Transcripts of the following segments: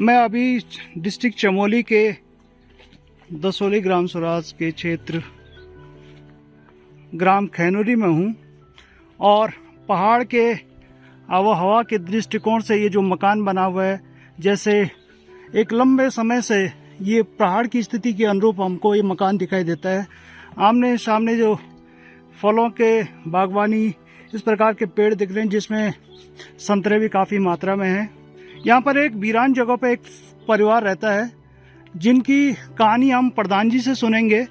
मैं अभी डिस्ट्रिक्ट चमोली के दसोली ग्राम स्वराज के क्षेत्र ग्राम खैनुरी में हूँ और पहाड़ के आबो हवा के दृष्टिकोण से ये जो मकान बना हुआ है, जैसे एक लंबे समय से ये पहाड़ की स्थिति के अनुरूप हमको ये मकान दिखाई देता है। आमने सामने जो फलों के बागवानी इस प्रकार के पेड़ दिख रहे हैं, जिसमें संतरे भी काफ़ी मात्रा में हैं। यहाँ पर एक वीरान जगह पर एक परिवार रहता है, जिनकी कहानी हम प्रधान जी से सुनेंगे।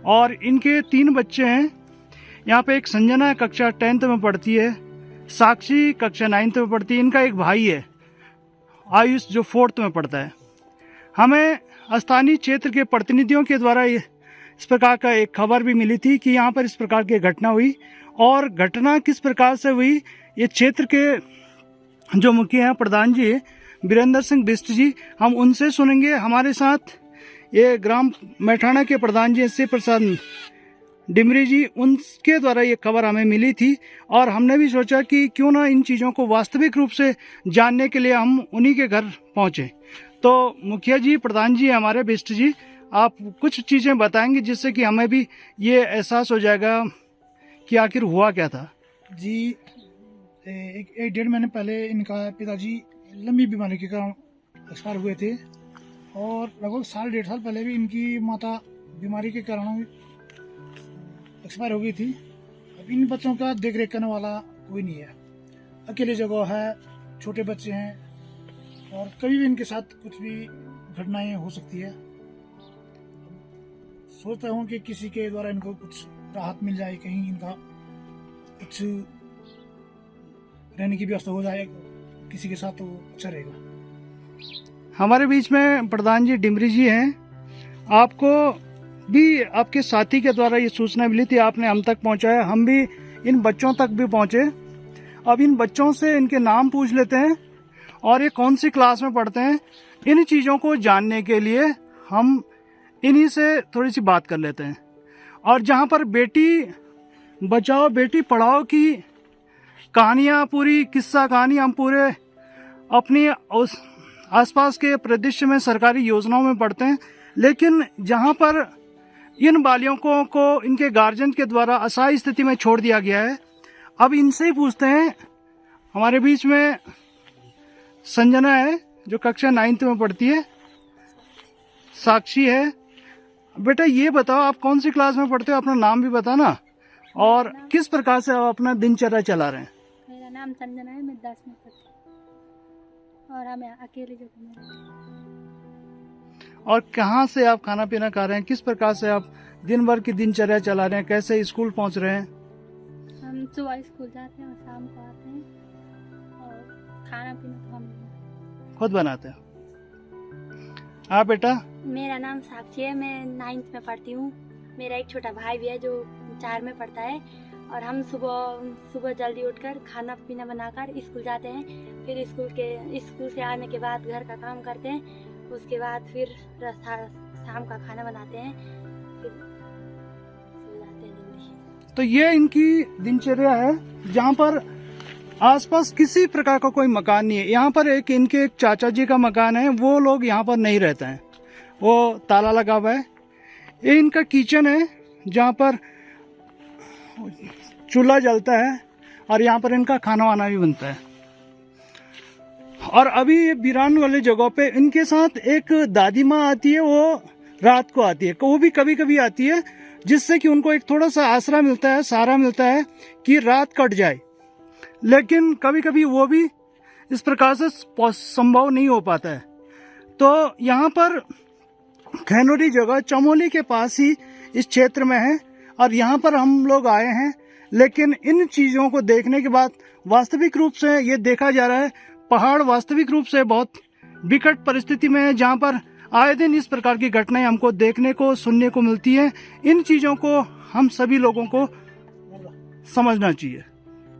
और इनके 3 बच्चे हैं। यहाँ पे एक संजना कक्षा 10th में पढ़ती है, साक्षी कक्षा 9th में पढ़ती है, इनका एक भाई है आयुष जो 4th में पढ़ता है। हमें स्थानीय क्षेत्र के प्रतिनिधियों के द्वारा इस प्रकार का एक खबर भी मिली थी कि यहाँ पर इस प्रकार की घटना हुई, और घटना किस प्रकार से हुई ये क्षेत्र के जो मुखिया हैं प्रधान जी वीरेंद्र सिंह बिष्ट जी, हम उनसे सुनेंगे। हमारे साथ ये ग्राम मैठाणा के प्रधान जी श्री प्रसाद डिमरी जी, उनके द्वारा ये खबर हमें मिली थी और हमने भी सोचा कि क्यों ना इन चीज़ों को वास्तविक रूप से जानने के लिए हम उन्हीं के घर पहुँचे। तो मुखिया जी, प्रधान जी हमारे बिष्ट जी, आप कुछ चीज़ें बताएंगे जिससे कि हमें भी ये एहसास हो जाएगा कि आखिर हुआ क्या था। जी, एक 1.5 महीने पहले इनका पिताजी लंबी बीमारी के कारण एक्सपायर हुए थे, और लगभग 1.5 साल पहले भी इनकी माता बीमारी के कारण एक्सपायर हो गई थी। अब इन बच्चों का देख रेख करने वाला कोई नहीं है, अकेले जगह है, छोटे बच्चे हैं और कभी भी इनके साथ कुछ भी घटनाएं हो सकती है। सोचता हूँ कि किसी के द्वारा इनको कुछ राहत मिल जाए, कहीं इनका कुछ रहने की व्यवस्था हो जाए किसी के साथ, तो अच्छा रहेगा। हमारे बीच में प्रधान जी डिमरी जी हैं। आपको भी आपके साथी के द्वारा ये सूचना मिली थी, आपने हम तक पहुंचाया, हम भी इन बच्चों तक भी पहुंचे। अब इन बच्चों से इनके नाम पूछ लेते हैं और ये कौन सी क्लास में पढ़ते हैं। इन चीज़ों को जानने के लिए हम इन्हीं से थोड़ी सी बात कर लेते हैं। और जहाँ पर बेटी बचाओ बेटी पढ़ाओ की कहानियाँ, पूरी किस्सा कहानी हम पूरे अपनी उस आसपास के परिदृश्य में सरकारी योजनाओं में पढ़ते हैं, लेकिन जहाँ पर इन बालियों को इनके गार्जियन के द्वारा असहाय स्थिति में छोड़ दिया गया है, अब इनसे ही पूछते हैं। हमारे बीच में संजना है जो कक्षा 9th में पढ़ती है, साक्षी है। बेटा ये बताओ, आप कौन सी क्लास में पढ़ते हो, अपना नाम भी बताना और किस प्रकार से आप अपना दिनचर्या चला रहे हैं। मेरा नाम संजना है, मैं 10 में पढ़ती हूँ और हमें अकेले जगह में रहते हैं। और कहाँ से आप खाना पीना खा रहे हैं, किस प्रकार से आप दिन भर की दिनचर्या चला रहे हैं, कैसे स्कूल पहुँच रहे हैं। हम सुबह स्कूल जाते हैं और शाम को आते हैं, और खाना पीना तो हम खुद बनाते हैं। आप बेटा? मेरा नाम साक्षी है, मैं 9th में पढ़ती हूँ। मेरा एक छोटा भाई भी है जो 4 में पढ़ता है, और हम सुबह जल्दी उठकर खाना पीना बनाकर स्कूल जाते हैं। फिर स्कूल से आने के बाद घर का काम करते हैं, उसके बाद फिर शाम का खाना बनाते हैं, फिर सो जाते हैं जल्दी। तो ये इनकी दिनचर्या है, जहाँ पर आसपास किसी प्रकार का कोई मकान नहीं है। यहाँ पर इनके एक चाचा जी का मकान है, वो लोग यहाँ पर नहीं रहते हैं, वो ताला लगा हुआ है। ये इनका किचन है, जहाँ पर चूल्हा जलता है और यहाँ पर इनका खाना वाना भी बनता है। और अभी ये वीरान वाले जगह पे इनके साथ एक दादी माँ आती है, वो रात को आती है, वो भी कभी कभी आती है, जिससे कि उनको एक थोड़ा सा आसरा मिलता है, सहारा मिलता है कि रात कट जाए। लेकिन कभी कभी वो भी इस प्रकार से संभव नहीं हो पाता है। तो यहाँ पर खैनुरी जगह चमोली के पास ही इस क्षेत्र में है, और यहाँ पर हम लोग आए हैं। लेकिन इन चीज़ों को देखने के बाद वास्तविक रूप से ये देखा जा रहा है, पहाड़ वास्तविक रूप से बहुत विकट परिस्थिति में है, जहाँ पर आए दिन इस प्रकार की घटनाएं हमको देखने को सुनने को मिलती है। इन चीज़ों को हम सभी लोगों को समझना चाहिए।